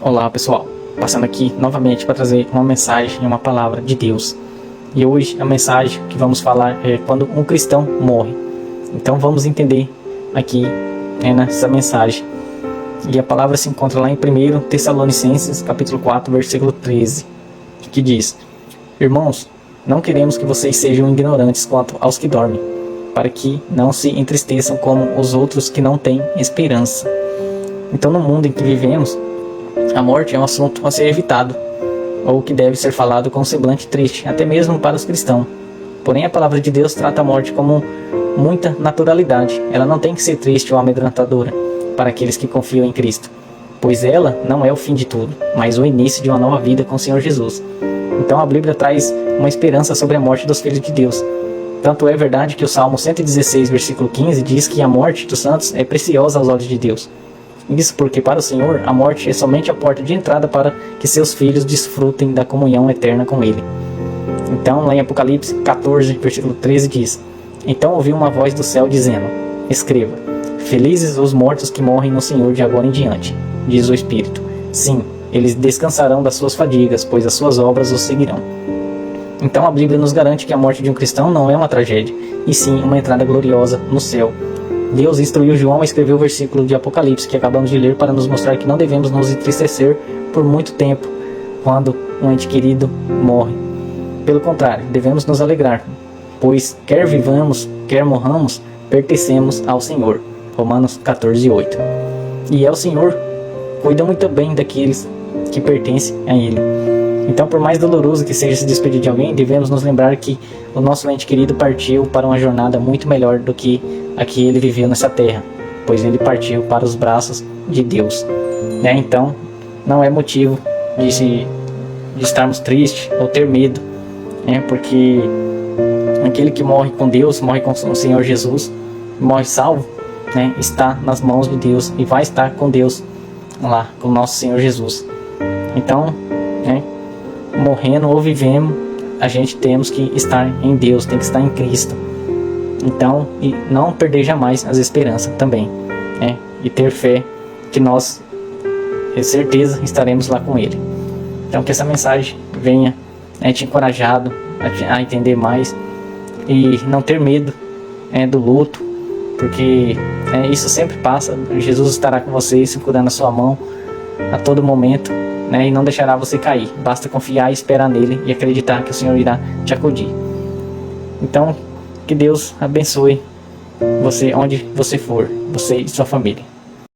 Olá pessoal, passando aqui novamente para trazer uma mensagem e uma palavra de Deus. E hoje a mensagem que vamos falar é quando um cristão morre. Então vamos entender aqui nessa mensagem. E a palavra se encontra lá em 1 Tessalonicenses capítulo 4, versículo 13, que diz: Irmãos, não queremos que vocês sejam ignorantes quanto aos que dormem, para que não se entristeçam como os outros que não têm esperança. Então, no mundo em que vivemos, a morte é um assunto a ser evitado, ou que deve ser falado com um semblante triste, até mesmo para os cristãos. Porém, a palavra de Deus trata a morte com muita naturalidade. Ela não tem que ser triste ou amedrontadora para aqueles que confiam em Cristo, pois ela não é o fim de tudo, mas o início de uma nova vida com o Senhor Jesus. Então a Bíblia traz uma esperança sobre a morte dos filhos de Deus. Tanto é verdade que o Salmo 116, versículo 15 diz que a morte dos santos é preciosa aos olhos de Deus. Isso porque para o Senhor a morte é somente a porta de entrada para que seus filhos desfrutem da comunhão eterna com Ele. Então lá em Apocalipse 14, versículo 13 diz: Então ouvi uma voz do céu dizendo: Escreva, felizes os mortos que morrem no Senhor de agora em diante, diz o Espírito. Sim, eles descansarão das suas fadigas, pois as suas obras os seguirão. Então a Bíblia nos garante que a morte de um cristão não é uma tragédia, e sim uma entrada gloriosa no céu. Deus instruiu João a escrever o versículo de Apocalipse que acabamos de ler para nos mostrar que não devemos nos entristecer por muito tempo quando um ente querido morre. Pelo contrário, devemos nos alegrar, pois quer vivamos, quer morramos, pertencemos ao Senhor. Romanos 14, 8. E é o Senhor cuida muito bem daqueles que pertencem a Ele. Então, por mais doloroso que seja se despedir de alguém, devemos nos lembrar que o nosso ente querido partiu para uma jornada muito melhor do que a que ele viveu nessa terra, pois ele partiu para os braços de Deus. Então, não é motivo de estarmos tristes ou ter medo, porque aquele que morre com Deus, morre com o Senhor Jesus, morre salvo, está nas mãos de Deus e vai estar com Deus lá, com o nosso Senhor Jesus. Então, morrendo ou vivendo, a gente temos que estar em Deus, tem que estar em Cristo. Então, e não perder jamais as esperanças também, e ter fé que nós, com certeza, estaremos lá com Ele. Então, que essa mensagem venha te encorajado a entender mais e não ter medo do luto, porque isso sempre passa. Jesus estará com você, segurando a sua mão a todo momento, e não deixará você cair. Basta confiar e esperar nele e acreditar que o Senhor irá te acudir. Então, que Deus abençoe você onde você for, você e sua família.